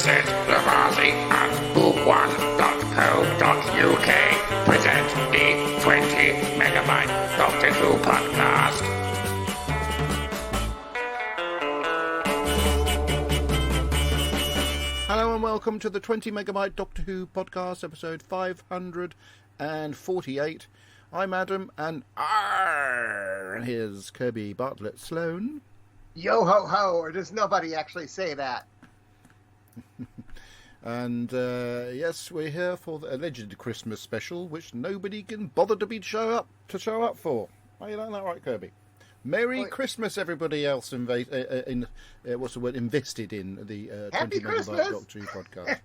Visit Lavazzi and book1.co.uk present the 20 Megabyte Doctor Who podcast. Hello and welcome to the 20 Megabyte Doctor Who podcast, episode 548. I'm Adam, and here's Kirby Bartlett Sloan. Yo ho ho, or does nobody actually say that? And yes, we're here for the alleged Christmas special, which nobody can bother to show up for. Are you like that, right, Kirby? Merry Christmas, everybody else invested in the 20 Megabyte Doctor Who podcast.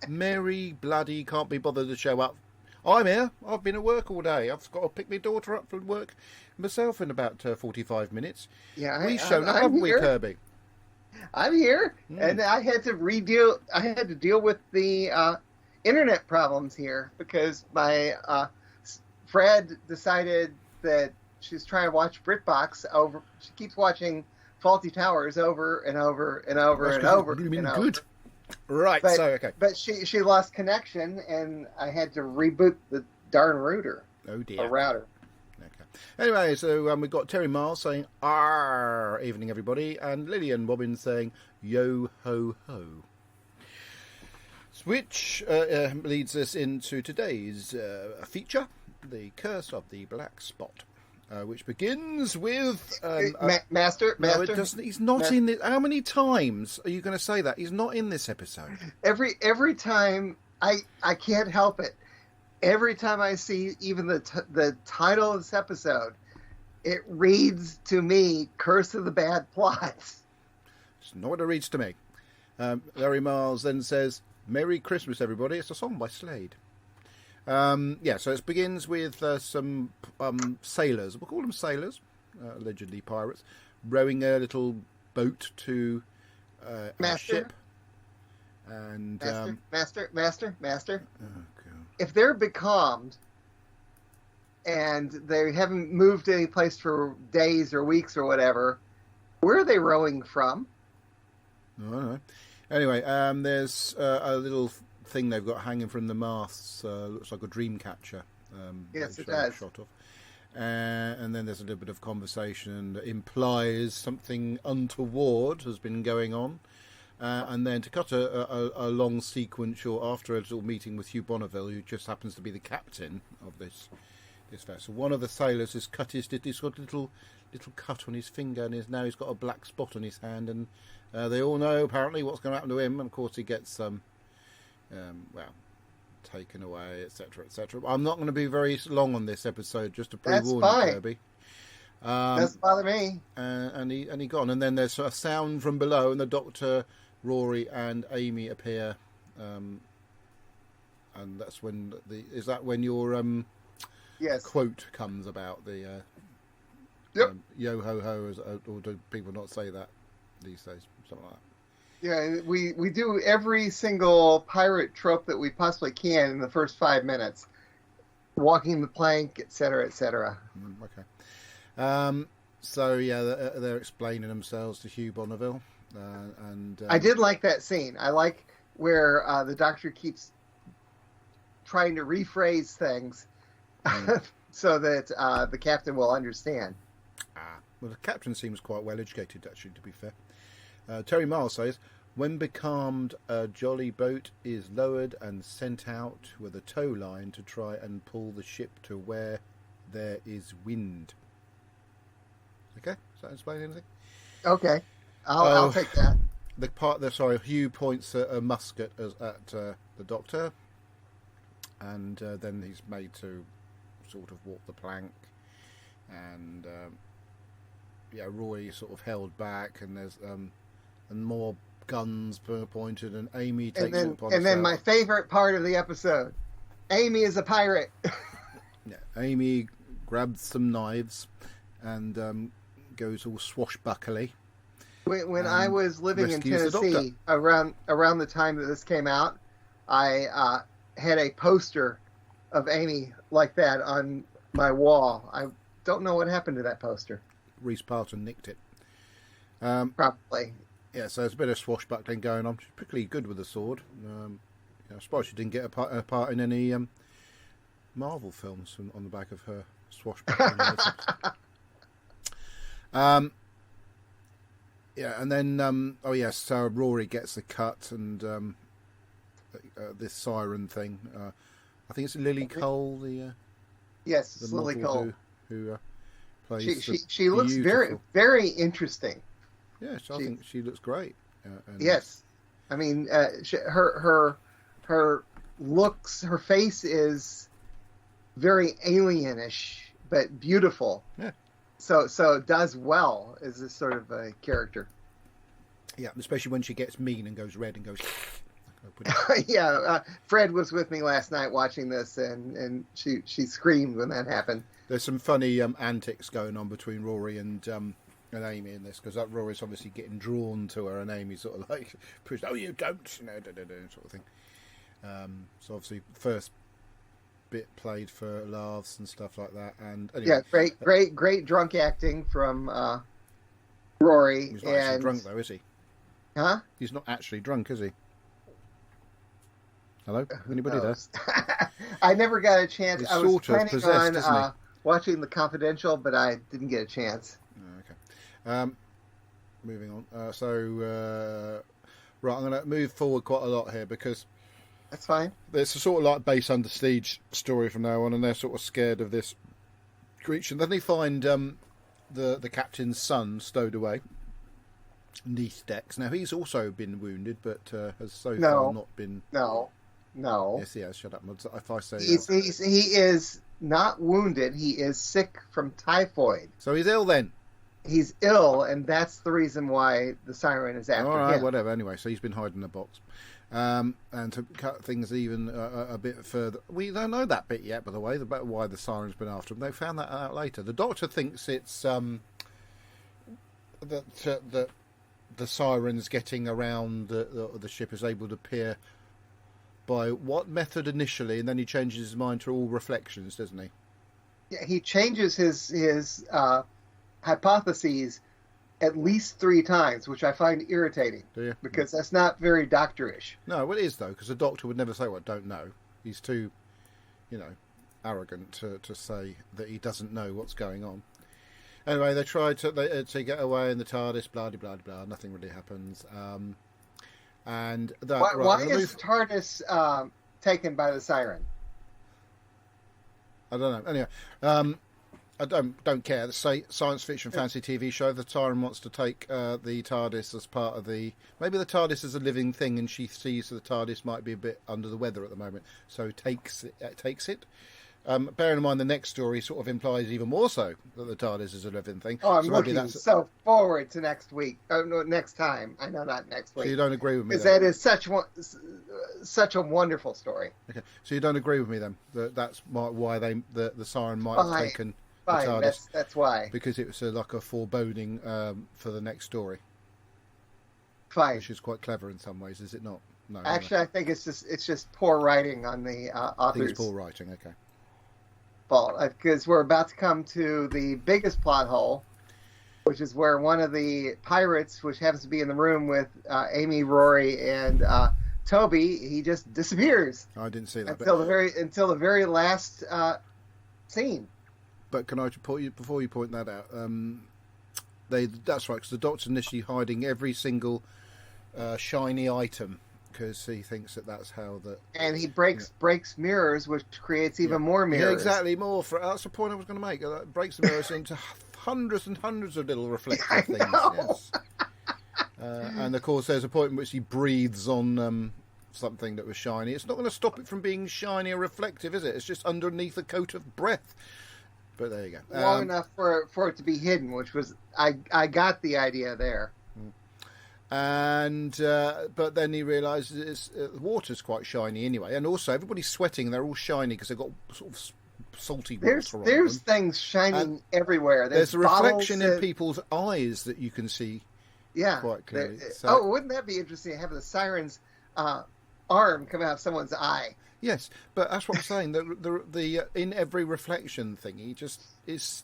Merry bloody can't be bothered to show up. I'm here. I've been at work all day. I've got to pick my daughter up from work myself in about 45 minutes. Yeah, we've shown up, haven't we, Kirby? I'm here, and I had to deal with the internet problems here because my Fred decided that she's trying to watch BritBox over. She keeps watching Faulty Towers over and over and over and over. Good. Right, But she lost connection, and I had to reboot the darn router. Oh dear. A router. Okay. Anyway, so we've got Terry Miles saying "Arr, evening everybody," and Lillian Bobbins saying "Yo ho ho," which leads us into today's feature, "The Curse of the Black Spot." Which begins with Master. No, it doesn't. He's not in this. How many times are you going to say that? He's not in this episode. Every time I can't help it. Every time I see even the title of this episode, it reads to me "Curse of the Bad Plots." It's not what it reads to me. Larry Miles then says, "Merry Christmas, everybody." It's a song by Slade. So it begins with some sailors, we'll call them sailors, allegedly pirates, rowing a little boat to a ship. And Master. Oh, God. If they're becalmed and they haven't moved any place for days or weeks or whatever, where are they rowing from? I don't know. Anyway, there's a little thing they've got hanging from the masts, looks like a dream catcher. Yes, it does. Shot off. And then there's a little bit of conversation that implies something untoward has been going on. And then to cut a long sequence short, after a little meeting with Hugh Bonneville, who just happens to be the captain of this vessel, one of the sailors has got a little cut on his finger, and now he's got a black spot on his hand, and they all know apparently what's going to happen to him. And of course he gets taken away, etc., etc. I'm not going to be very long on this episode, just to pre-warn you, Kirby. Doesn't bother me. And he gone, and then there's a sound from below, and the Doctor, Rory, and Amy appear, and that's when when your quote comes about the yo ho ho, or do people not say that these days? Something like that. Yeah, we do every single pirate trope that we possibly can in the first 5 minutes. Walking the plank, etc., etc. Okay. They're explaining themselves to Hugh Bonneville. And I did like that scene. I like where the Doctor keeps trying to rephrase things so that the captain will understand. Well, the captain seems quite well educated, actually, to be fair. Terry Miles says, "When becalmed, a jolly boat is lowered and sent out with a tow line to try and pull the ship to where there is wind." Okay, does that explain anything? Okay, I'll take that. Hugh points a musket at the Doctor, and then he's made to sort of walk the plank, and Roy sort of held back, and there's and more guns pointed, and Amy takes it upon herself. And then my favorite part of the episode, Amy is a pirate. Yeah, Amy grabs some knives and goes all swashbuckly. When I was living in Tennessee, around the time that this came out, I had a poster of Amy like that on my wall. I don't know what happened to that poster. Reese Parton nicked it. Probably. Yeah, so there's a bit of swashbuckling going on. She's particularly good with the sword. I suppose she didn't get a part in any Marvel films on the back of her swashbuckling. Yeah, and then so Rory gets the cut, and this siren thing. I think it's Lily Cole, yes, the Lily model Cole, who plays. She looks very, very interesting. Yes, I think she looks great. Yes, I mean, her looks, her face is very alienish, but beautiful. Yeah. So it does well as this sort of a character. Yeah, especially when she gets mean and goes red and goes. Yeah, Fred was with me last night watching this, and she screamed when that happened. There's some funny antics going on between Rory and Amy in this, because Rory's obviously getting drawn to her, and Amy's sort of like pushed. Oh, you don't, sort of thing. So obviously, first bit played for laughs and stuff like that, and anyway, yeah, great drunk acting from Rory. He's not actually drunk though, is he? Huh? He's not actually drunk, is he? Hello? Anybody there? I never got a chance. He's I was sort of planning possessed, isn't he? on watching The Confidential, but I didn't get a chance. Okay. Moving on. Right, I'm going to move forward quite a lot here, because That's fine. it's a sort of like base under siege story from now on, and they're sort of scared of this creature. And then they find the captain's son stowed away neath decks. Now, he's also been wounded, but has so far not been... No. Yes, he has. Shut up, Muds. If I say He is not wounded. He is sick from typhoid. So he's ill then? He's ill, and that's the reason why the siren is after All right, him. whatever. Anyway, so he's been hiding in a box. And to cut things even a bit further, we don't know that bit yet, by the way, about why the siren's been after him. They found that out later. The Doctor thinks it's that the siren's getting around the ship, is able to peer by what method initially, and then he changes his mind to all reflections, doesn't he? Yeah, he changes his hypotheses at least 3 times, which I find irritating. Do you? Because that's not very doctorish. No, well, it is, though, because the Doctor would never say, well, I don't know. He's too, arrogant to say that he doesn't know what's going on. Anyway, they try to get away in the TARDIS, blah, blah, blah, blah. Nothing really happens. And that, why is TARDIS taken by the siren? I don't know. Anyway, I don't care. It's a science fiction fantasy TV show. The siren wants to take the TARDIS as part of the... Maybe the TARDIS is a living thing, and she sees the TARDIS might be a bit under the weather at the moment, so takes it. Bearing in mind the next story sort of implies even more so that the TARDIS is a living thing. Oh, I'm looking so forward to next week. Oh, no, next time. I know, not next week. So you don't agree with me? Because that is such a wonderful story. Okay, so you don't agree with me then? That's why the siren might have taken the Fine, TARDIS. that's why. Because it was like a foreboding for the next story. Fine. Which is quite clever in some ways, is it not? No. Actually, I think it's just poor writing on the author's. I think it's poor writing. Okay. Fault, because we're about to come to the biggest plot hole, which is where one of the pirates, which happens to be in the room with Amy, Rory, and Toby, he just disappears. I didn't see that until the very last scene. But can I point you before you point that out? That's right, because the Doctor's initially hiding every single shiny item, because he thinks that's how the... And he breaks mirrors, which creates even more mirrors. Yeah, exactly, more. That's the point I was going to make. It breaks the mirrors into hundreds and hundreds of little reflective things. Yes. And, of course, there's a point in which he breathes on something that was shiny. It's not going to stop it from being shiny or reflective, is it? It's just underneath a coat of breath. But there you go. Long enough for it to be hidden, which was... I got the idea there. And but then he realises the water's quite shiny anyway, and also everybody's sweating. They're all shiny because they've got sort of salty water on them. There's things shining everywhere. There's a reflection in people's eyes that you can see quite clearly. Wouldn't that be interesting to have the siren's arm come out of someone's eye? Yes, but that's what I'm saying. The in every reflection thingy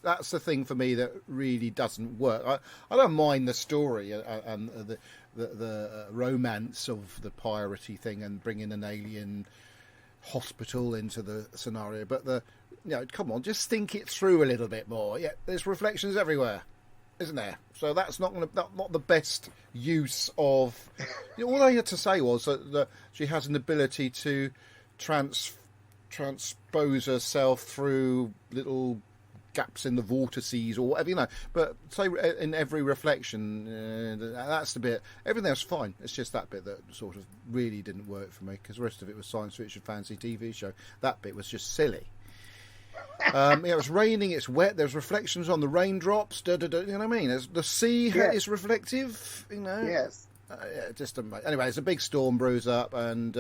that's the thing for me that really doesn't work. I don't mind the story and the romance of the piratey thing and bringing an alien hospital into the scenario, but come on, just think it through a little bit more. Yeah, there's reflections everywhere, isn't there? So that's not the best use of. All they had to say was that she has an ability to transpose herself through little gaps in the vortices or whatever, but say in every reflection, that's the bit. Everything else fine, it's just that bit that sort of really didn't work for me, because the rest of it was science fiction fancy TV show. That bit was just silly. It was raining, it's wet, there's reflections on the raindrops, you know what I mean? The sea is reflective, Yes. Anyway, it's a big storm brews up, and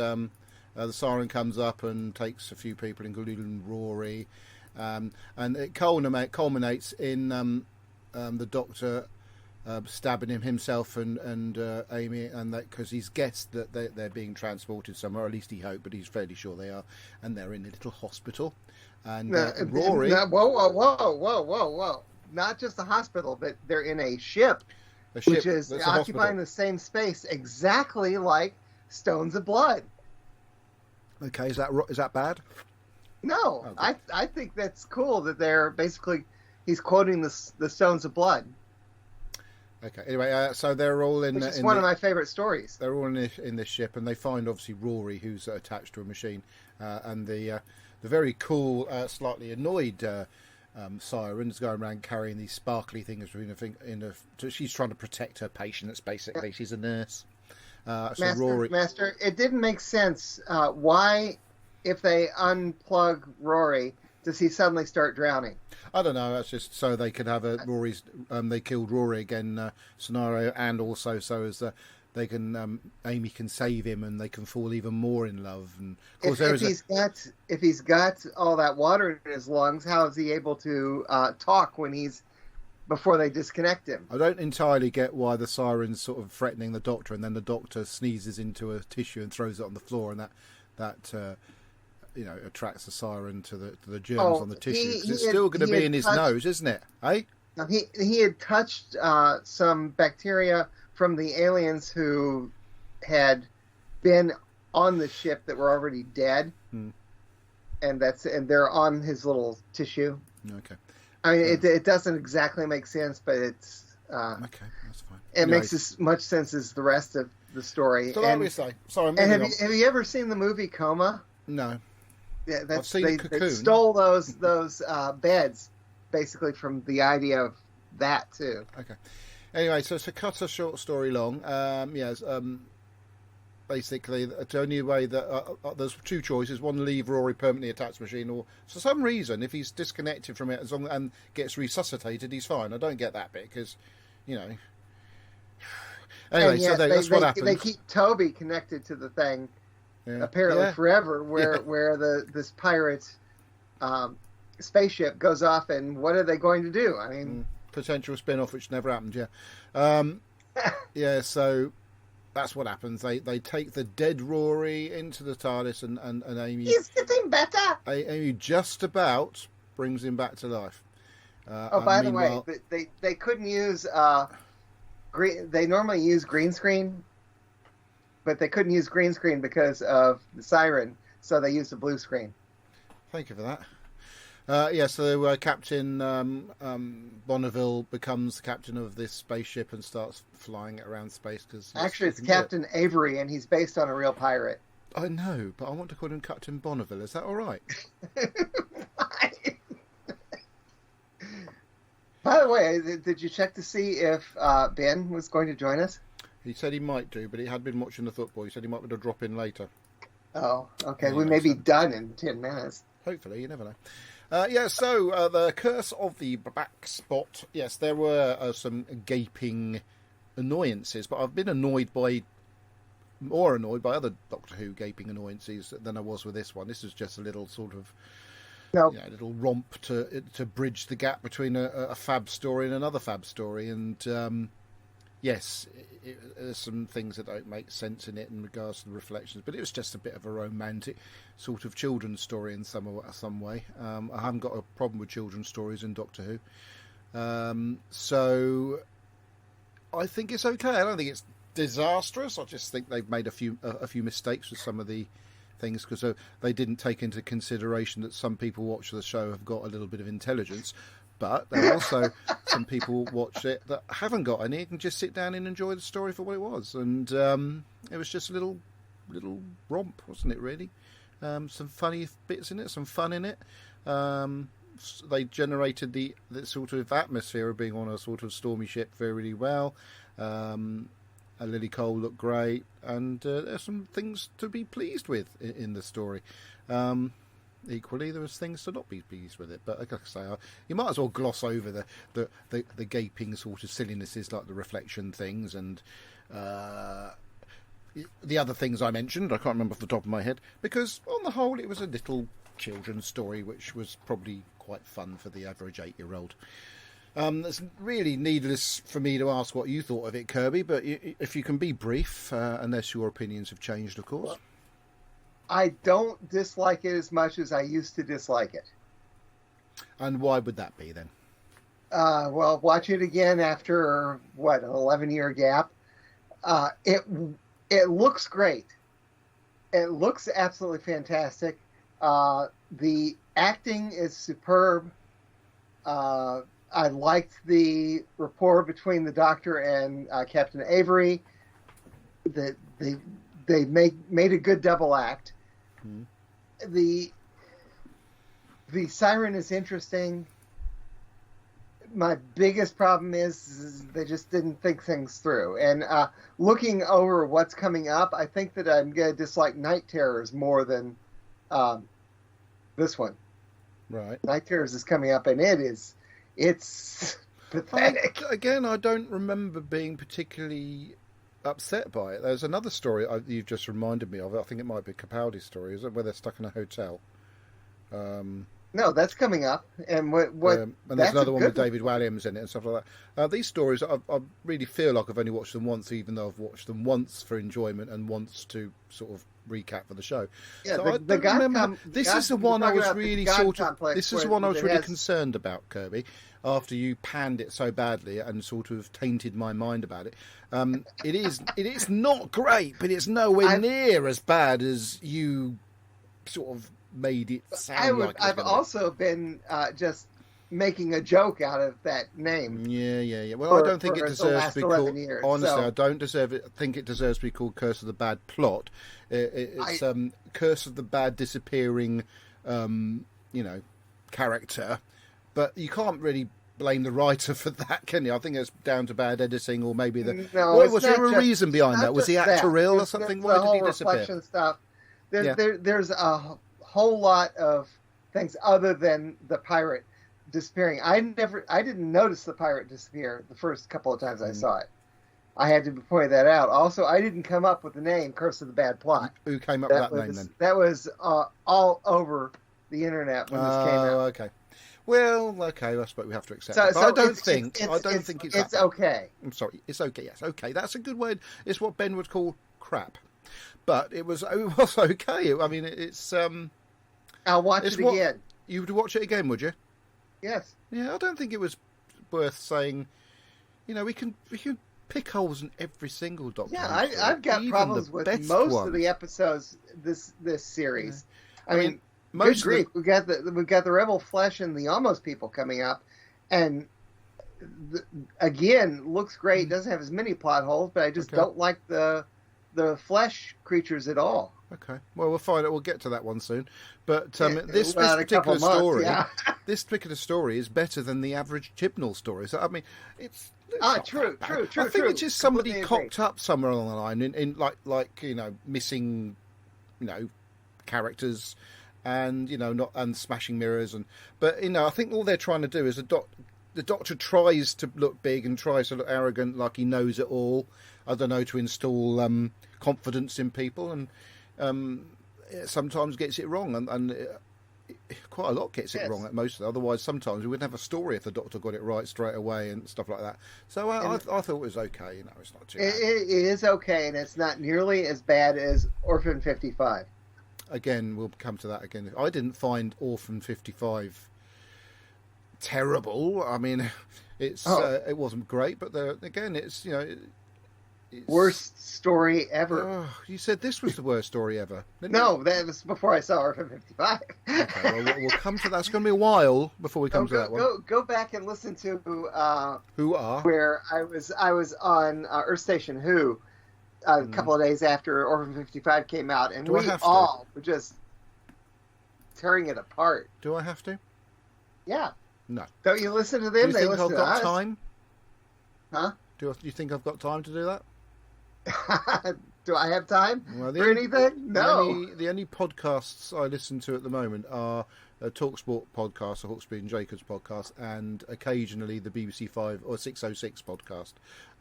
the siren comes up and takes a few people, including Rory, and it culminates in the Doctor stabbing himself and Amy, and that because he's guessed that they're being transported somewhere, or at least he hoped, but he's fairly sure they are, and they're in a little hospital. And Rory, whoa! Not just a hospital, but they're in a ship which is occupying the same space, exactly like Stones of Blood. Okay, is that bad? No, okay. I think that's cool that he's quoting the Stones of Blood. Okay. Anyway, so they're all in. It's one of my favorite stories. They're all in this ship, and they find obviously Rory, who's attached to a machine, and the very cool, slightly annoyed Siren's going around carrying these sparkly things she's trying to protect her patients. Basically, she's a nurse. Master, it didn't make sense. Why, if they unplug Rory, does he suddenly start drowning? I don't know. That's just so they could have Rory's. They killed Rory again scenario, and also so as they can Amy can save him, and they can fall even more in love. And of course, if he's got all that water in his lungs, how is he able to talk before they disconnect him? I don't entirely get why the siren's sort of threatening the Doctor, and then the Doctor sneezes into a tissue and throws it on the floor, and that attracts the siren to the germs on the tissue. It's still going to be in his nose, isn't it? Eh? Now, he had touched some bacteria from the aliens who had been on the ship that were already dead, and they're on his little tissue. Okay. I mean, it doesn't exactly make sense, but it's okay. That's fine. It makes as much sense as the rest of the story. So like we say, sorry. Have you ever seen the movie Coma? No. Yeah, I've seen Cocoon. They stole those beds basically from the idea of that too. Okay. Anyway, so to cut a short story long, basically the only way that there's two choices: one, leave Rory permanently attached to the machine, or for some reason, if he's disconnected from it and gets resuscitated, he's fine. I don't get that bit because, Anyway, so that's what happens. They keep Toby connected to the thing. Yeah. Apparently forever, where this pirate spaceship goes off, and what are they going to do? I mean, potential spin-off, which never happened. So that's what happens. They take the dead Rory into the TARDIS, and Amy. He's getting better. Amy just about brings him back to life. By the way, they couldn't use green. They normally use green screen. But they couldn't use green screen because of the siren, so they used a blue screen. Thank you for that. So Captain Bonneville becomes the captain of this spaceship and starts flying it around space. Actually, it's Captain Avery, and he's based on a real pirate. I know, but I want to call him Captain Bonneville. Is that all right? By the way, did you check to see if Ben was going to join us? He said he might do, but he had been watching the football. He said he might be able to drop in later. Oh, okay. Yeah, we may be done in 10 minutes. Hopefully, you never know. So the curse of the black spot. Yes, there were some gaping annoyances, but I've been more annoyed by other Doctor Who gaping annoyances than I was with this one. This is just a little sort of little romp to bridge the gap between a fab story and another fab story, and yes, there's some things that don't make sense in it in regards to the reflections, but it was just a bit of a romantic sort of children's story in some way. I haven't got a problem with children's stories in Doctor Who, so I think it's okay. I don't think it's disastrous. I just think they've made a few mistakes with some of the things, because they didn't take into consideration that some people watch the show have got a little bit of intelligence, but there are also some people watch it that haven't got any, and just sit down and enjoy the story for what it was. And it was just a little romp, wasn't it, really? Some funny bits in it, some fun in it. They generated the sort of atmosphere of being on a sort of stormy ship very, really well. Lily Cole looked great, and there's some things to be pleased with in the story. Equally, there was things to not be pleased with it, but like I say, you might as well gloss over the gaping sort of sillinesses like the reflection things and the other things I mentioned. I can't remember off the top of my head, because on the whole it was a little children's story which was probably quite fun for the average 8-year-old. It's really needless for me to ask what you thought of it, Kirby, but if you can be brief, unless your opinions have changed, of course. I don't dislike it as much as I used to dislike it. And why would that be then? Well, watch it again after, an 11-year gap. It looks great. It looks absolutely fantastic. The acting is superb. I liked the rapport between the Doctor and Captain Avery. They made a good double act. Mm-hmm. The siren is interesting. My biggest problem is they just didn't think things through. And looking over what's coming up, I think that I'm going to dislike Night Terrors more than this one. Right. Night Terrors is coming up, and it's pathetic. Again, I don't remember being particularly upset by it. There's another story you've just reminded me of. I think it might be a Capaldi story, is it, where they're stuck in a hotel? No, that's coming up, and what and there's another one with David Walliams in it and stuff like that. These stories, I really feel like I've only watched them once, even though I've watched them once for enjoyment and once to sort of recap for the show. Yeah, so this is the one I was really concerned about, Kirby. After you panned it so badly and sort of tainted my mind about it, it is not great, but it's nowhere near as bad as you sort of made it sound. I've also been just making a joke out of that name. Yeah. Well, I don't think it deserves to be called. Honestly, I don't think it deserves to be called Curse of the Bad Plot. It's Curse of the Bad Disappearing, character. But you can't really blame the writer for that, can you? I think it's down to bad editing, or maybe was there a reason behind that? Was the actor ill or something? Why did he disappear? Stuff. There's a whole lot of things other than the pirate disappearing. I didn't notice the pirate disappear the first couple of times I saw it. I had to point that out. Also, I didn't come up with the name Curse of the Bad Plot. Who came up with that name then? That was all over the internet when this came out. Okay. Well, okay, I suppose we have to accept it. But I don't think it's okay. I'm sorry, it's okay. Yes, okay. That's a good word. It's what Ben would call crap. But it was okay. I mean, it's. I'll watch it again. You would watch it again, would you? Yes. Yeah, I don't think it was worth saying. We can pick holes in every single Doctor. Yeah, I've got problems with most of the episodes this series. Yeah. I mean, most grief. We got the Rebel Flesh and the Almost People coming up, and again looks great. Doesn't have as many plot holes, but I just don't like the flesh creatures at all. Okay. Well, we'll find out. We'll get to that one soon. But this particular story, this particular story is better than the average Chibnall story. So I mean, it's true. I think it's just somebody cocked up somewhere along the line in like missing, characters, and and smashing mirrors but I think all they're trying to do is the Doctor tries to look big and tries to look arrogant, like he knows it all. I don't know, to install confidence in people, and it sometimes gets it wrong. And quite a lot gets it Yes. wrong at most. Otherwise, sometimes we wouldn't have a story if the doctor got it right straight away and stuff like that. So I thought it was okay. It's not too bad. It is okay, and it's not nearly as bad as Orphan 55. Again, we'll come to that again. I didn't find Orphan 55 terrible. I mean, it wasn't great, but again, it's it's, worst story ever. You said this was the worst story ever. No, that was before I saw Orphan 55. Okay, well, we'll come to that. It's going to be a while before we come to that one. Go back and listen to Who are where I was on Earth Station Who a couple of days after Orphan 55 came out, and we all were just tearing it apart. Do I have to? Yeah. No. Don't you listen to them? Do you think I've got time? Huh? Do you think I've got time to do that? Do I have time for anything? No. The only podcasts I listen to at the moment are a TalkSport podcast, a Hawksby and Jacobs podcast, and occasionally the BBC 5 or 606 podcast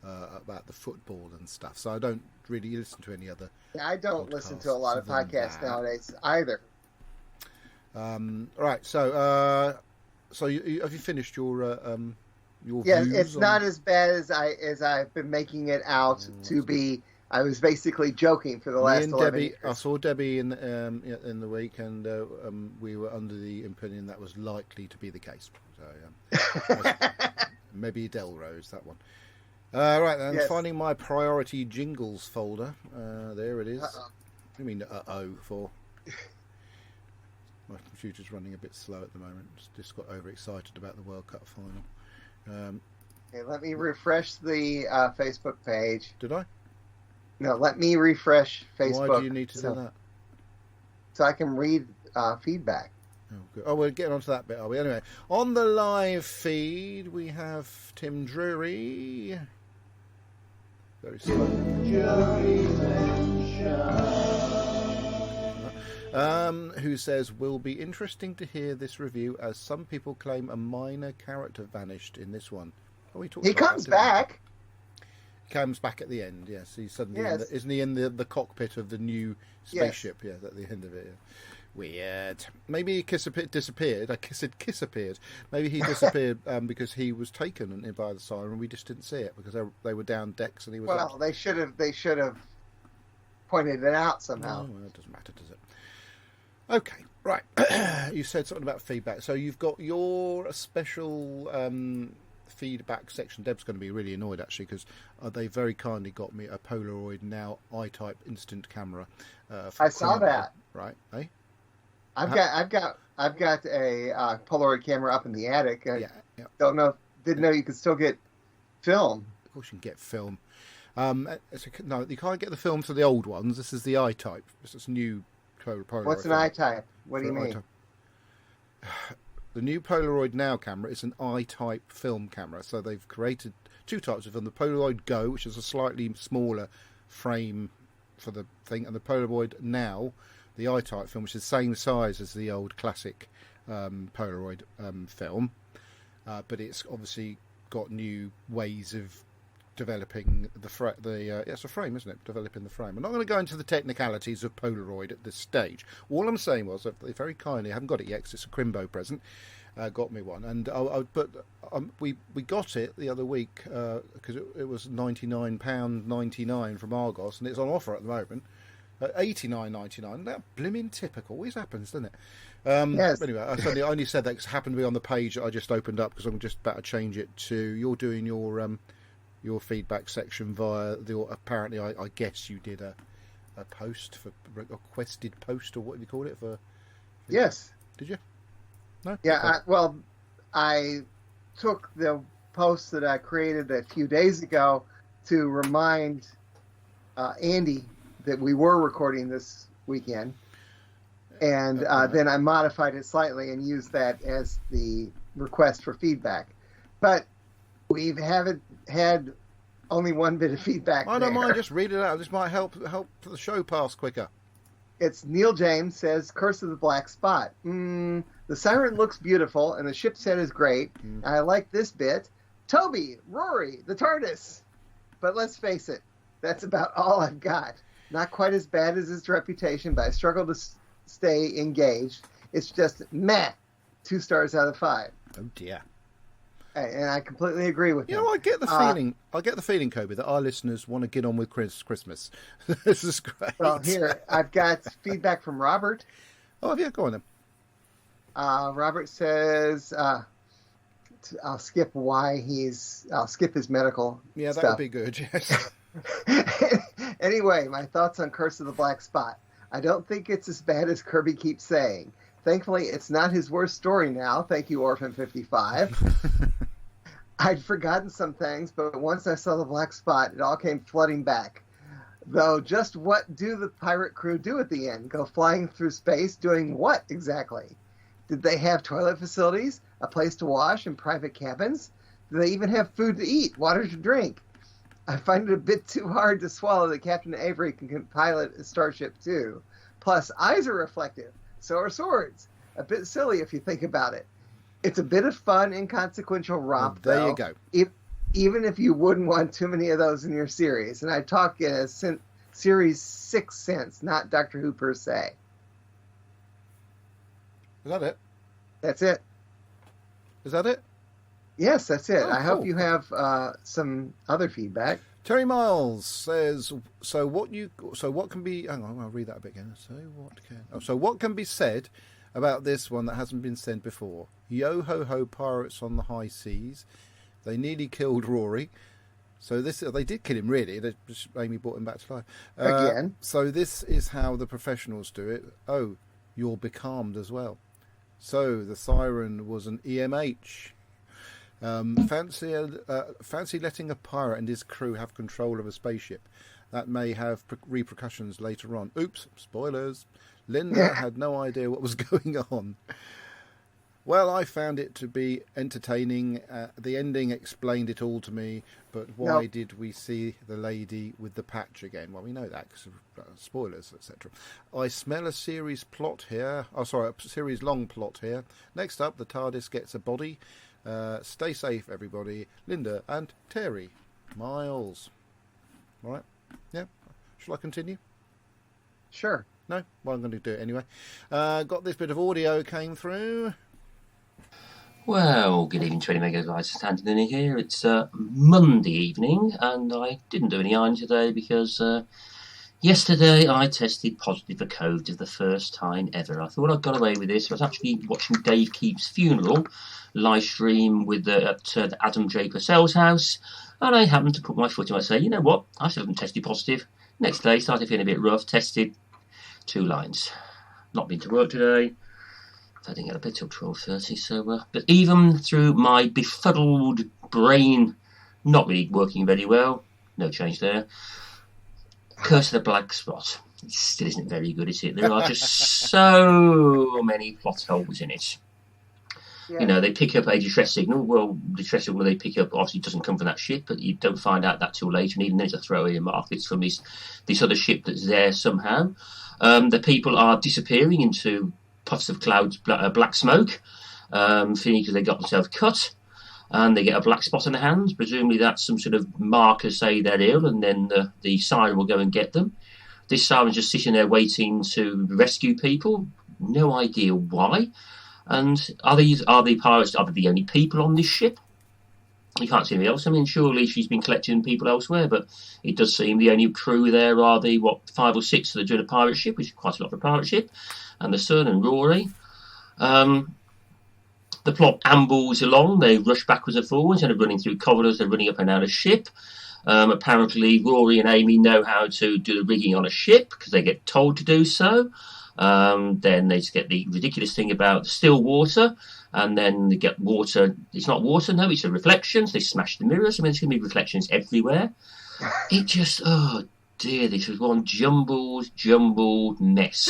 about the football and stuff. So I don't really listen to any other. Yeah, I don't listen to a lot of podcasts nowadays either. Right. So have you finished your Yes, views it's not as bad as I've been making it out to be. I was basically joking for the last 11 years. I saw Debbie in the week, and we were under the opinion that was likely to be the case. So maybe Delrose, that one. Right then, yes. Finding my priority jingles folder. There it is. I mean, for. My computer's running a bit slow at the moment. Just got overexcited about the World Cup final. Okay, let me refresh the Facebook page. Did I? No, let me refresh Facebook. Why do you need to do that? So I can read feedback. Oh, good. Oh, we're getting onto that bit, are we? Anyway, on the live feed, we have Tim Drury. Very slow. Who says, will be interesting to hear this review as some people claim a minor character vanished in this one. Oh, he comes back. He comes back at the end, yes. He's suddenly isn't he in the cockpit of the new spaceship? Yes, at the end of it. Yeah. Weird. Maybe he disappeared. I said appeared. Maybe he disappeared because he was taken by the siren. We just didn't see it because they were down decks and he was. Well, they should have pointed it out somehow. Oh, well, it doesn't matter, does it? Okay, right. You said something about feedback. So you've got your special feedback section. Deb's going to be really annoyed actually because they very kindly got me a Polaroid Now I-type instant camera. I saw that. Right? Eh? I've got a Polaroid camera up in the attic. I didn't know you could still get film. Of course you can get film. No, you can't get the film for the old ones. This is the I-type. This is new Polaroid. What's an I-type? What do you mean? The new Polaroid Now camera is an I-type film camera. So they've created two types of film. The Polaroid Go, which is a slightly smaller frame for the thing, and the Polaroid Now, the I-type film, which is the same size as the old classic Polaroid film. But it's obviously got new ways of developing it's a frame, isn't it? Developing the frame. I'm not going to go into the technicalities of Polaroid at this stage. All I'm saying was that they very kindly, I haven't got it yet because it's a Crimbo present, got me one, and we got it the other week because it was £99.99 from Argos, and it's on offer at the moment. $89.99. That blimmin' typical. Always happens, doesn't it? Yes. Anyway, I only said that because it happened to be on the page that I just opened up because I'm just about to change it to. You're doing your feedback section via the. Apparently, I guess you did a post for a requested post, or what do you call it for? Yes. Did you? No. Yeah. Okay. I took the post that I created a few days ago to remind Andy that we were recording this weekend, and then I modified it slightly and used that as the request for feedback. But we haven't had only one bit of feedback. I don't mind, just read it out. This might help the show pass quicker. It's Neil James says, Curse of the Black Spot. The siren looks beautiful, and the ship's head is great. I like this bit. Toby, Rory, the TARDIS. But let's face it, that's about all I've got. Not quite as bad as his reputation, but I struggle to stay engaged. It's just meh, 2 stars out of 5. Oh dear. And I completely agree with You him. know, I get the feeling, Kobe, that our listeners want to get on with Christmas. This is great. Well, here, I've got feedback from Robert. Oh, yeah, go on then. Robert says, I'll skip his medical Yeah, that stuff. would be good, yes. Anyway, my thoughts on Curse of the Black Spot. I don't think it's as bad as Kirby keeps saying. Thankfully, it's not his worst story now. Thank you, Orphan55. I'd forgotten some things, but once I saw the Black Spot, it all came flooding back. Though, just what do the pirate crew do at the end? Go flying through space doing what exactly? Did they have toilet facilities, a place to wash, and private cabins? Do they even have food to eat, water to drink? I find it a bit too hard to swallow that Captain Avery can pilot a starship too. Plus, eyes are reflective, so are swords. A bit silly if you think about it. It's a bit of fun, inconsequential romp, well, there though, you go. Even if you wouldn't want too many of those in your series. And I talk in a Series 6 sense, not Doctor Who per se. Is that it? That's it. Is that it? Yes, that's it. Oh, I hope cool. you have some other feedback. Terry Miles says, so what can be, hang on, I'll read that a bit again. So what can be said about this one that hasn't been said before? Yo ho ho, pirates on the high seas. They nearly killed Rory. So they did kill him, really. Amy brought him back to life. Again. So this is how the professionals do it. Oh, you're becalmed as well. So the siren was an EMH. Fancy letting a pirate and his crew have control of a spaceship. That may have repercussions later on. Oops, spoilers. Linda had no idea what was going on. Well, I found it to be entertaining. The ending explained it all to me, but why did we see the lady with the patch again? Well, we know that because of spoilers, etc. I smell a series plot here. Oh, sorry, a series long plot here. Next up, the TARDIS gets a body. Stay safe, everybody. Linda and Terry Miles. All right. Yeah. Shall I continue? Sure. No? Well, I'm going to do it anyway. Got this bit of audio came through. Well, good evening, 20 megabytes. Anthony here. It's Monday evening, and I didn't do any ironing today because yesterday I tested positive for COVID for the first time ever. I thought I'd got away with this. I was actually watching Dave Keep's funeral live stream at the Adam J. Purcell's house, and I happened to put my foot in and say, you know what, I still haven't tested positive. Next day, started feeling a bit rough, tested 2 lines. Not been to work today. I didn't get up till 12:30, so but even through my befuddled brain not really working very well, no change there. Curse of the Black Spot. It still isn't very good, is it? There are just so many plot holes in it. Yeah. You know, they pick up a distress signal. Well, the distress signal they pick up obviously doesn't come from that ship, but you don't find out that till later, and even then it's a throwaway remark. It's from this other ship that's there somehow. The people are disappearing into puffs of clouds, black smoke, feeling because they got themselves cut, and they get a black spot on their hands. Presumably that's some sort of marker, say they're ill, and then the siren will go and get them. This siren's just sitting there waiting to rescue people. No idea why. And are the pirates the only people on this ship? You can't see anybody else. I mean, surely she's been collecting people elsewhere, but it does seem the only crew there are the 5 or 6 that are doing a pirate ship, which is quite a lot for a pirate ship, and the Sun and Rory. The plot ambles along. They rush backwards and forwards, and are running through corridors. They're running up and down a ship. Apparently, Rory and Amy know how to do the rigging on a ship because they get told to do so. Then they just get the ridiculous thing about still water, and then they get water. It's not water, no, it's a reflection. So they smash the mirrors. I mean, there's going to be reflections everywhere. It just, oh dear, this was one jumbled mess.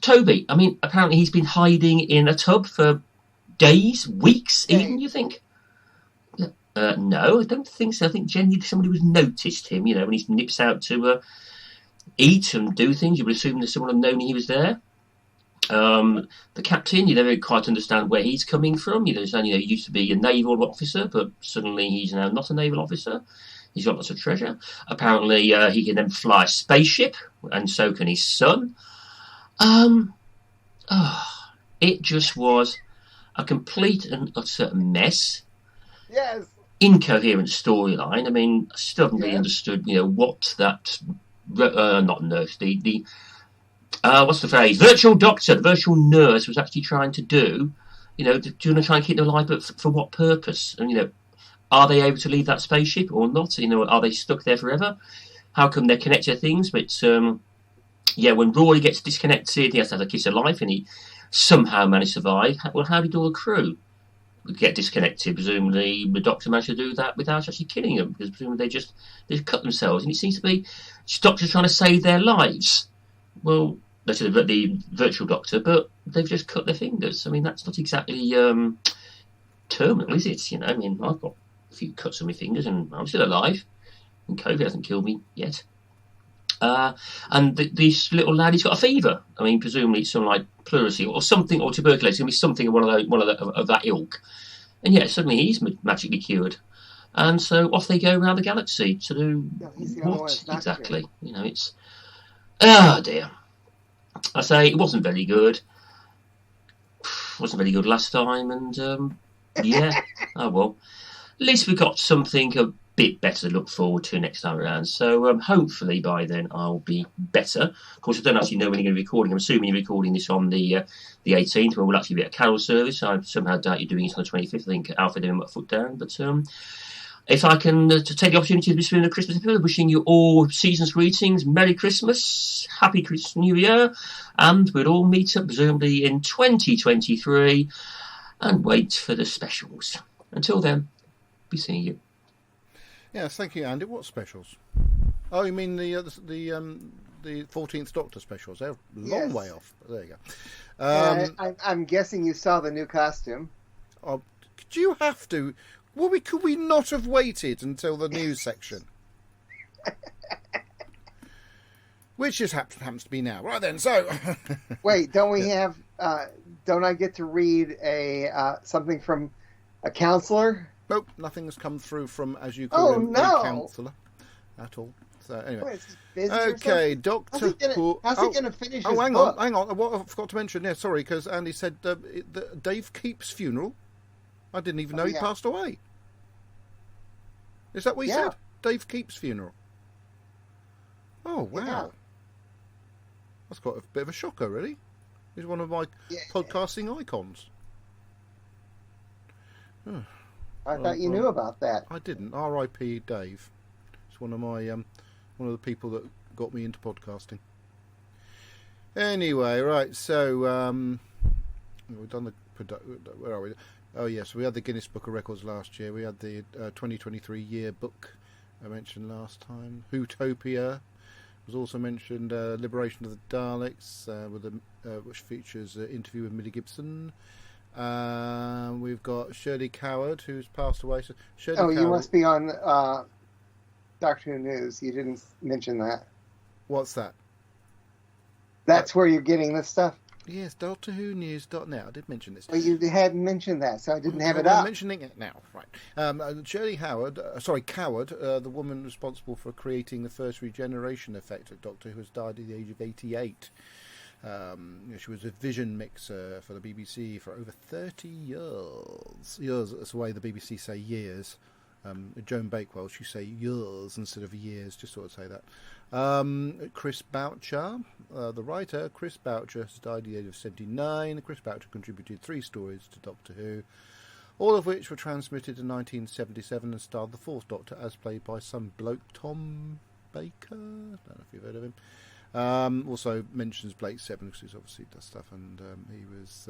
Toby, I mean, apparently he's been hiding in a tub for days, weeks, even, you think? No, I don't think so. I think generally somebody would have noticed him, when he nips out to eat and do things. You would assume that someone had known he was there. The captain, you never quite understand where he's coming from. He used to be a naval officer, but suddenly he's now not a naval officer. He's got lots of treasure. Apparently, he can then fly a spaceship, and so can his son. It just was a complete and utter mess. Yes. Incoherent storyline. I mean, I still haven't really Yes. understood, what that, not nurse, the what's the phrase? Virtual doctor, the virtual nurse was actually trying to do. Do you want to try and keep them alive, but for what purpose? And, are they able to leave that spaceship or not? Are they stuck there forever? How come they're connected to things? But, when Rory gets disconnected, he has to have a kiss of life, and he somehow managed to survive. Well, how did all the crew get disconnected? Presumably, the Doctor managed to do that without actually killing them, because presumably they cut themselves, and it seems to be Doctor's trying to save their lives. Well, that's the virtual Doctor, but they've just cut their fingers. I mean, that's not exactly terminal, is it? I mean, I've got a few cuts on my fingers, and I'm still alive, and COVID hasn't killed me yet. And this little lad, he's got a fever. I mean, presumably it's something like pleurisy or something, or tuberculosis. It's going to be something of that ilk. And yet, suddenly he's magically cured. And so off they go around the galaxy to do what exactly? It's dear. I say it wasn't very good. Wasn't very good last time, and yeah. Oh well. At least we got something a bit better to look forward to next time around. So hopefully by then I'll be better. Of course, I don't actually know when you're going to be recording. I'm assuming you're recording this on the 18th, when we'll actually be at a carol service. I somehow doubt you're doing it on the 25th. I think Alfred and Foot down. But if I can to take the opportunity to be spending a Christmas episode, wishing you all season's greetings, Merry Christmas, Happy Christmas New Year, and we'll all meet up presumably in 2023 and wait for the specials. Until then, be seeing you. Yes, thank you, Andy. What specials? Oh, you mean the 14th Doctor specials? They're a long way off. But there you go. I'm guessing you saw the new costume. Oh, do you have to? Well, could we not have waited until the news section? Which just happens to be now. Right then, so... Wait, don't we have... don't I get to read something from a counselor? Nope, nothing has come through from, as you call him, a counsellor at all. So anyway, okay, Doctor Who. How's he going to finish his book? Hang on. What I forgot to mention, sorry, because Andy said Dave Keep's funeral. I didn't even know he passed away. Is that what he said? Dave Keep's funeral. Oh wow, that's quite a bit of a shocker, really. He's one of my podcasting icons. I thought you knew about that. I didn't. R.I.P. Dave. It's one of the people that got me into podcasting. Anyway, right. So we've done where are we? Oh yes, we had the Guinness Book of Records last year. We had the 2023 yearbook I mentioned last time. Hootopia was also mentioned. Liberation of the Daleks, which features an interview with Millie Gibson. We've got Shirley Coward, who's passed away. So Coward, you must be on Doctor Who News. You didn't mention that. What's that? That's where you're getting this stuff? Yes, DoctorWhoNews.net. I did mention this. Well, you hadn't mentioned that, so I didn't have it up. I'm mentioning it now. Right. Shirley Coward, the woman responsible for creating the first regeneration effect at Doctor Who, has died at the age of 88. She was a vision mixer for the BBC for over 30 years. That's the way the BBC say years. Joan Bakewell, she say years instead of years, just sort of say that. Chris Boucher, the writer, Chris Boucher, has died at the age of 79. Chris Boucher contributed 3 stories to Doctor Who, all of which were transmitted in 1977 and starred the 4th Doctor as played by some bloke, Tom Baker. I don't know if you've heard of him. Also mentions Blake Seven, because he obviously does stuff, and he was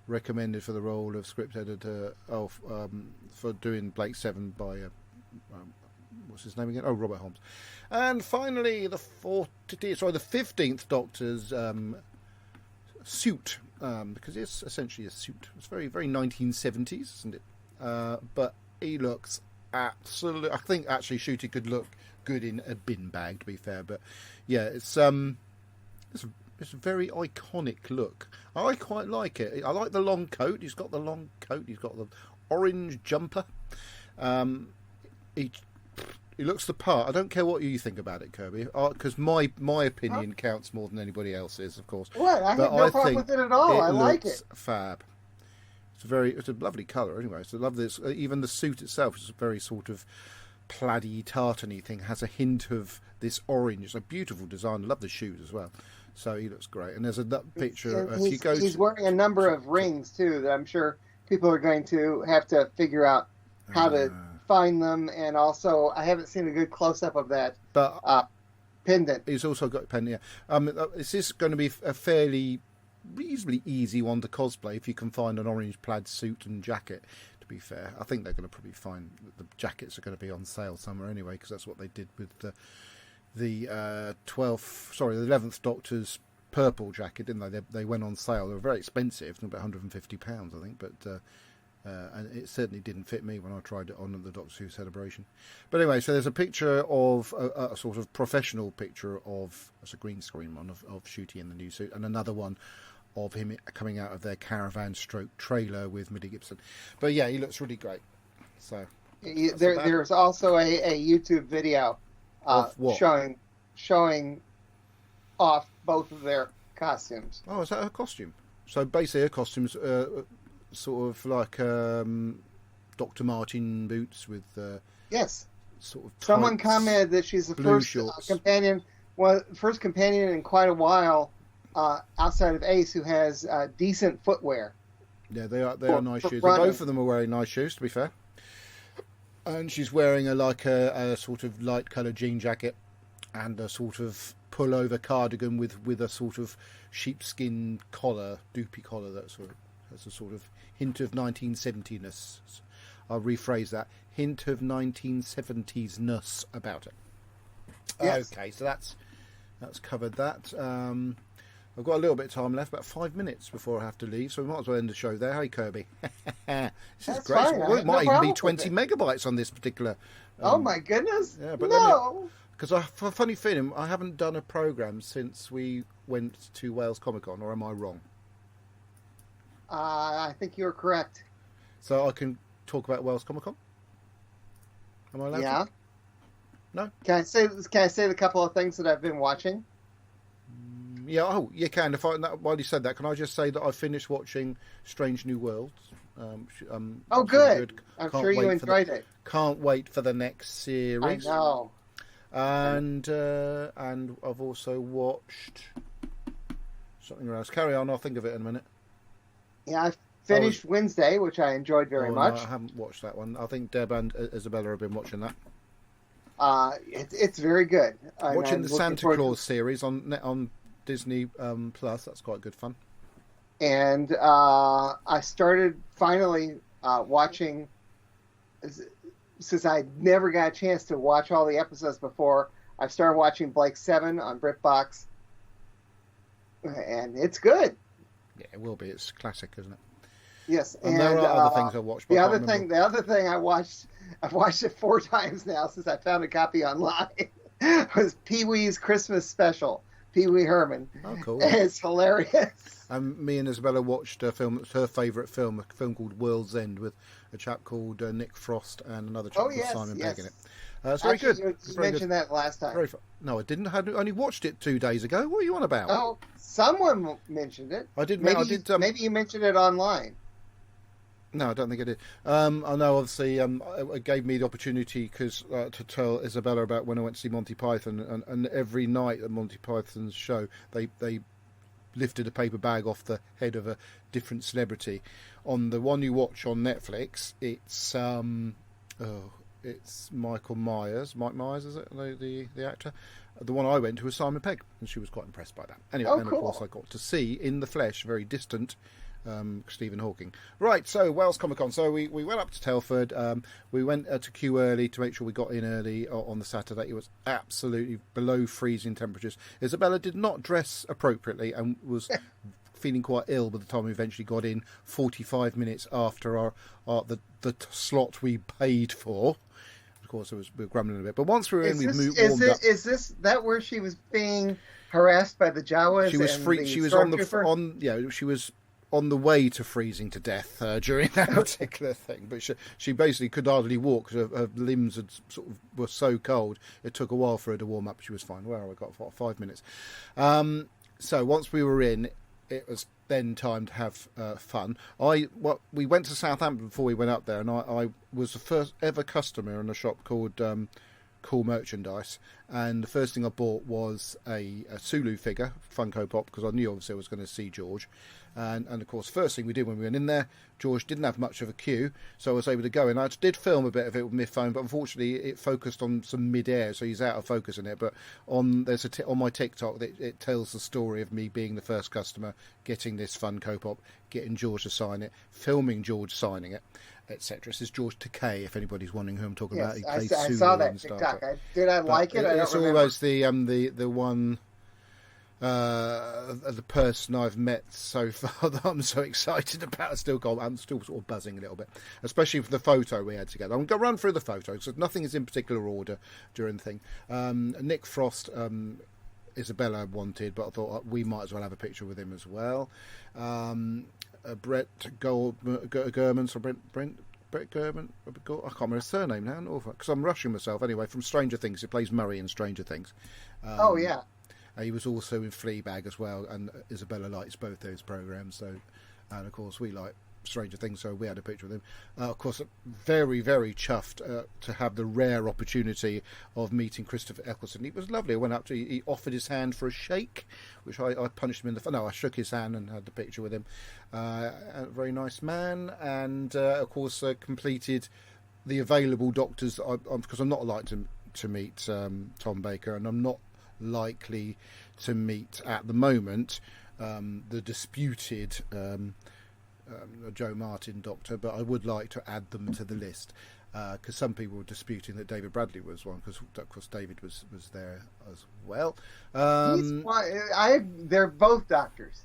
recommended for the role of script editor for doing Blake Seven by what's his name again? Oh, Robert Holmes. And finally, the 15th Doctor's suit, because it's essentially a suit. It's very, very 1970s, isn't it? But he looks absolutely. I think actually Shooty could look good in a bin bag, to be fair. But yeah, it's a very iconic look. I quite like it. I like the long coat. He's got the long coat. He's got the orange jumper. He looks the part. I don't care what you think about it, Kirby, because my opinion counts more than anybody else's, of course. What? I have But no problem with it at all. I like it. Fab. It's a lovely colour anyway. So I love this. Even the suit itself is a very sort of plaid-y, tartany thing. Has a hint of this orange. It's a beautiful design. I love the shoes as well. So he looks great. And there's a picture. He's wearing a number of rings too that I'm sure people are going to have to figure out how to find them. And also, I haven't seen a good close-up of that pendant. He's also got a pendant. Yeah. This is going to be a fairly reasonably easy one to cosplay if you can find an orange plaid suit and jacket. To be fair, I think they're going to probably find that the jackets are going to be on sale somewhere anyway, because that's what they did with the 11th Doctor's purple jacket, didn't they? They went on sale. They were very expensive, about £150, I think, but and it certainly didn't fit me when I tried it on at the Doctor Who celebration. But anyway, so there's a picture of a sort of professional picture of, it's a green screen one of Shooty in the new suit, and another one of him coming out of their caravan stroke trailer with Mitty Gibson. But yeah, he looks really great. So there's also a YouTube video showing off both of their costumes. Oh, is that her costume? So basically her costume's sort of like Dr. Martin boots with yes. Sort of someone commented that she's the first companion in quite a while outside of Ace who has decent footwear. Yeah, they are nice shoes. Both of them are wearing nice shoes, to be fair. And she's wearing a sort of light coloured jean jacket and a sort of pullover cardigan with a sort of sheepskin collar, doopy collar that sort of has a sort of hint of 1970-ness. I'll rephrase that. Hint of 1970s-ness about it. Yes. Okay, so that's covered that. I've got a little bit of time left, about 5 minutes before I have to leave, so we might as well end the show there. Hey, Kirby. This is great. Fine. It might even be 20 megabytes on this particular... oh, my goodness. Yeah, but no! Because I have a funny feeling I haven't done a programme since we went to Wales Comic Con, or am I wrong? I think you're correct. So I can talk about Wales Comic Con? Am I allowed to? No? Can I say the couple of things that I've been watching? Yeah, oh, you can. While you said that, can I just say that I finished watching Strange New Worlds? Oh, good. I'm sure you enjoyed it. Can't wait for the next series. I know. And I've also watched something else. Carry on, I'll think of it in a minute. Yeah, I finished Wednesday, which I enjoyed very much. No, I haven't watched that one. I think Deb and Isabella have been watching that. It's very good. Watching the Santa Claus series on Disney Plus, that's quite good fun. And I started finally watching, since I never got a chance to watch all the episodes before, I started watching Blake 7 on BritBox, and it's good. Yeah, it will be. It's classic, isn't it? Yes, and there are other things I watched. The other thing I watched, I've watched it 4 times now since I found a copy online. Was Pee-wee's Christmas Special. Pee Wee Herman. Oh, cool! It's hilarious. Me and Isabella watched a film. It's her favourite film, a film called World's End, with a chap called Nick Frost and another chap called Simon Pegg in it. It's very good. You mentioned that last time. Very fun. No, I didn't. I only watched it 2 days ago. What are you on about? Oh, someone mentioned it. I did. Maybe you mentioned it online. No, I don't think I did. I know, obviously, it gave me the opportunity to tell Isabella about when I went to see Monty Python, and every night at Monty Python's show, they lifted a paper bag off the head of a different celebrity. On the one you watch on Netflix, it's Michael Myers. Mike Myers, is it, the actor? The one I went to was Simon Pegg, and she was quite impressed by that. Anyway, cool. And of course I got to see in the flesh, very distant, Stephen Hawking. Right, so Wales Comic Con. So we went up to Telford. We went to queue early to make sure we got in early on the Saturday. It was absolutely below freezing temperatures. Isabella did not dress appropriately and was feeling quite ill by the time we eventually got in 45 minutes after the slot we paid for. Of course, we were grumbling a bit. But once we were in, we warmed up. Is this that where she was being harassed by the Jawas? She was free. She was she was on the way to freezing to death during that particular thing. But she basically could hardly walk because her limbs had were so cold. It took a while for her to warm up. She was fine. Well, we got 5 minutes. So once we were in, it was then time to have fun. We went to Southampton before we went up there, and I was the first ever customer in a shop called Cool Merchandise, and the first thing I bought was a Sulu figure, Funko Pop, because I knew obviously I was going to see George. And of course, first thing we did when we went in there, George didn't have much of a queue, so I was able to go in. I did film a bit of it with my phone, but unfortunately it focused on some mid-air, so he's out of focus in it. But on my TikTok, it tells the story of me being the first customer, getting this Funko Pop, getting George to sign it, filming George signing it, etc. This is George Takei, if anybody's wondering who I'm talking about. He plays I Sulu saw that in Star TikTok. Trek. Did I like it? It's almost the one the person I've met so far that I'm so excited about. I'm still sort of buzzing a little bit, especially for the photo we had together. I'm going to run through the photos, so nothing is in particular order during the thing. Nick Frost, Isabella wanted, but I thought we might as well have a picture with him as well. Brett German, so Brett German, I can't remember his surname now, because I'm rushing myself. Anyway, from Stranger Things, he plays Murray in Stranger Things. Oh yeah. He was also in Fleabag as well, and Isabella likes both those programs. So, and of course we like Stranger Things, so we had a picture with him. Of course, very, very chuffed to have the rare opportunity of meeting Christopher Eccleston. He was lovely. I went up to, he offered his hand for a shake, which I punched him in the. No, I shook his hand and had the picture with him. A very nice man, and of course completed the available doctors. Because I'm not like to meet Tom Baker, and I'm not likely to meet at the moment the disputed Joe Martin doctor, but I would like to add them to the list because some people were disputing that David Bradley was one, because of course David was there as well. They're both doctors.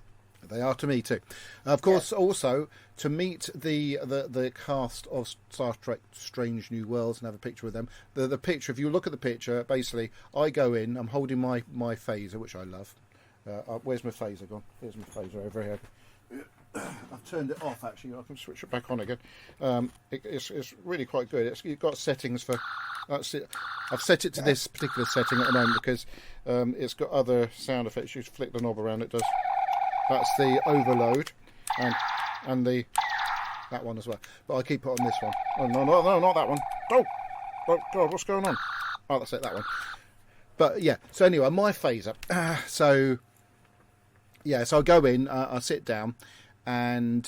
They are to me too. Of course, also to meet the cast of Star Trek Strange New Worlds and have a picture with them. The picture, if you look at the picture, basically I go in, I'm holding my phaser, which I love. Where's my phaser gone? Here's my phaser over here. I've turned it off actually. I can switch it back on again. It's really quite good. You've got settings for. That's it. I've set it to this particular setting at the moment because it's got other sound effects. You flick the knob around, it does. That's the overload, and that one as well. But I keep it on this one. Oh no, not that one. Oh God, what's going on? Oh, that's it, that one. But yeah. So anyway, my phaser. So I go in, I sit down, and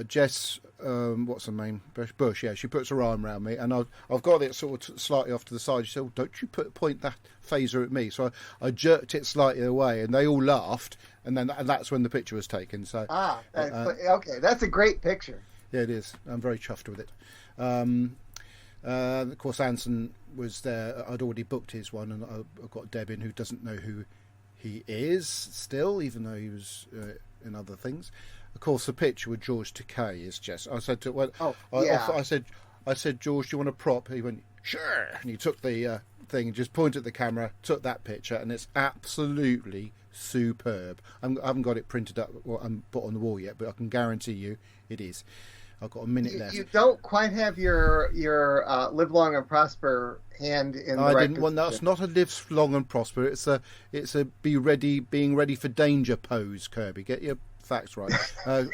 Jess, what's her name? Bush. Yeah, she puts her arm around me, and I've got it sort of slightly off to the side. She said, "Oh, don't you point that phaser at me?" So I jerked it slightly away, and they all laughed, and that's when the picture was taken. So okay, that's a great picture. Yeah, it is. I'm very chuffed with it. Of course, Anson was there. I'd already booked his one, and I've got Deb in, who doesn't know who he is still, even though he was in other things. Of course, the picture with George Takei is just. I said to I said, George, do you want a prop? He went, sure, and he took the thing and just pointed at the camera, took that picture, and it's absolutely superb. I haven't got it printed up and put on the wall yet, but I can guarantee you it is. I've got a minute left. You don't quite have your live long and prosper hand in the right position. Well, that's not a live long and prosper. It's a being ready for danger pose, Kirby. Get your facts right.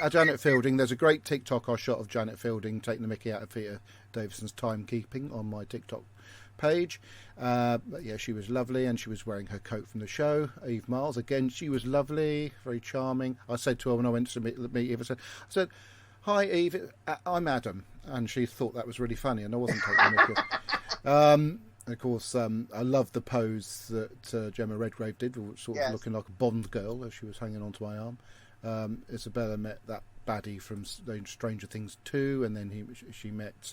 Janet Fielding. There's a great TikTok I shot of Janet Fielding taking the mickey out of Peter Davison's timekeeping on my TikTok page. But yeah, she was lovely, and she was wearing her coat from the show. Eve Miles, again, she was lovely, very charming. I said to her when I went to meet Eve, I said, "Hi Eve, I'm Adam," and she thought that was really funny, and I wasn't taking it. Of course, I love the pose that Gemma Redgrave did, sort of looking like a Bond girl as she was hanging onto my arm. Isabella met that baddie from Stranger Things 2, and then she met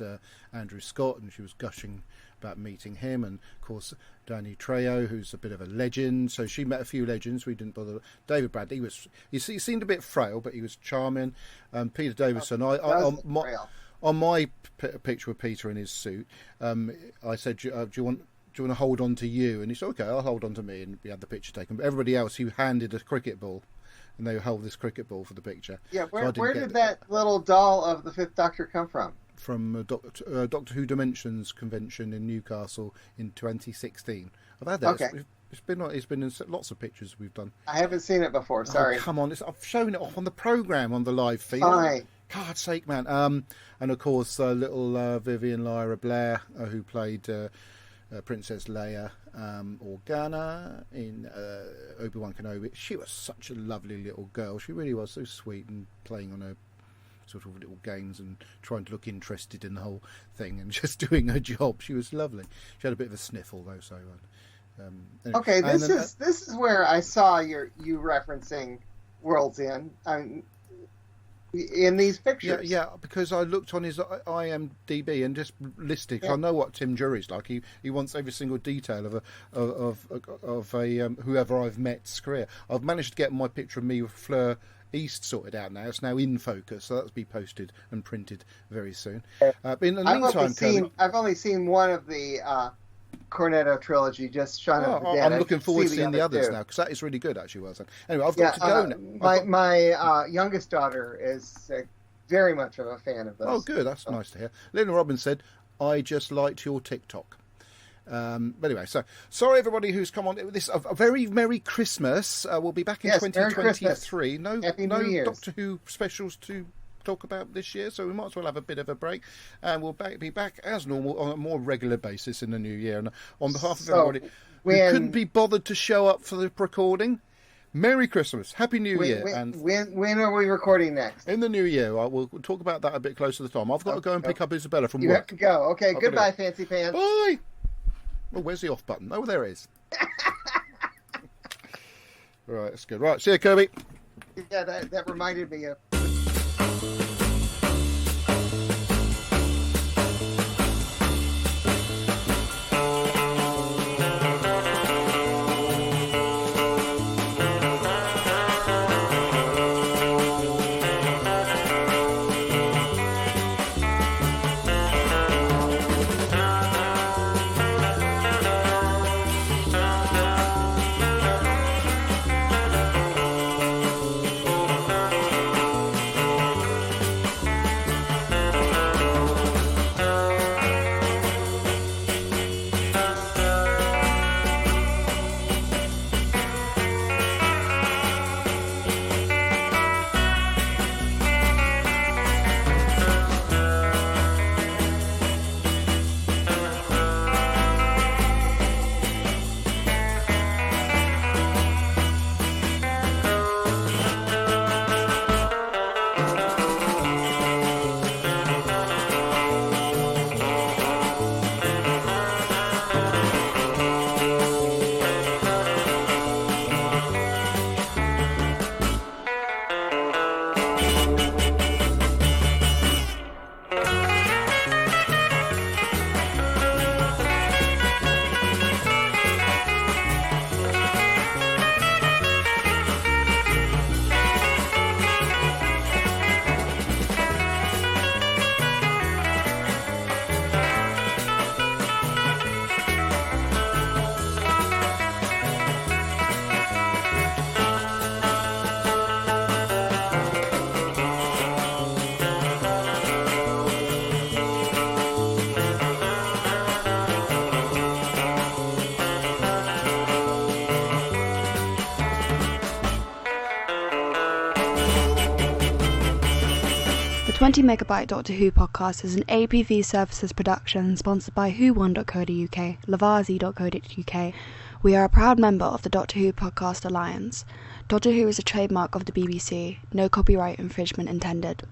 Andrew Scott, and she was gushing about meeting him. And of course, Danny Trejo, who's a bit of a legend. So she met a few legends. We didn't bother. David Bradley he seemed a bit frail, but he was charming. Peter Davison, on my picture with Peter in his suit, I said, do you want to hold on to you? And he said, okay, I'll hold on to me. And we had the picture taken. But everybody else, he handed a cricket ball and they held this cricket ball for the picture. Yeah, So I where didn't did get that little doll of the Fifth Doctor come from? from Doctor Who Dimensions convention in Newcastle in 2016. I've had that. Okay. It's been in lots of pictures we've done. I haven't seen it before. Sorry. Oh, come on, I've shown it off on the programme on the live feed. Fine. God's sake, man. And of course, little Vivian Lyra Blair, who played Princess Leia Organa in Obi-Wan Kenobi. She was such a lovely little girl. She really was so sweet, and playing on her sort of little games and trying to look interested in the whole thing and just doing her job. She was lovely. She had a bit of a sniffle though, so. Anyway. Okay, this is where I saw you referencing World's End. In these pictures. Yeah, because I looked on his IMDb and just listed. I know what Tim Jury's like. He wants every single detail of a whoever I've met's career. I've managed to get my picture of me with Fleur East sorted out now. It's now in focus, so that'll be posted and printed very soon. But in the meantime, I've only seen one of the Cornetto trilogy, just Shaun of the Dead. I'm looking forward to seeing the others now, because that is really good, actually. Well done. Anyway, I've got to go now. My youngest daughter is very much of a fan of those. Oh, good. That's nice to hear. Lena Robbins said, "I just liked your TikTok." But anyway, so sorry everybody who's come on. This a very Merry Christmas. We'll be back in 2023. No Doctor Who specials to talk about this year, so we might as well have a bit of a break, and we'll be back as normal on a more regular basis in the new year. And on behalf of everybody who couldn't be bothered to show up for the recording, Merry Christmas, Happy New Year. And when are we recording next? In the new year. We'll talk about that a bit closer to the time. I've got to go and pick up Isabella from work. You have to go. Okay, goodbye, Fancy Pants. Bye. Oh, where's the off button? Oh, there it is. Right, that's good. Right, see you, Kirby. Yeah, that reminded me of... The 20 Megabyte Doctor Who podcast is an APV Services production sponsored by whowon.co.uk, lavazi.co.uk. We are a proud member of the Doctor Who Podcast Alliance. Doctor Who is a trademark of the BBC. No copyright infringement intended.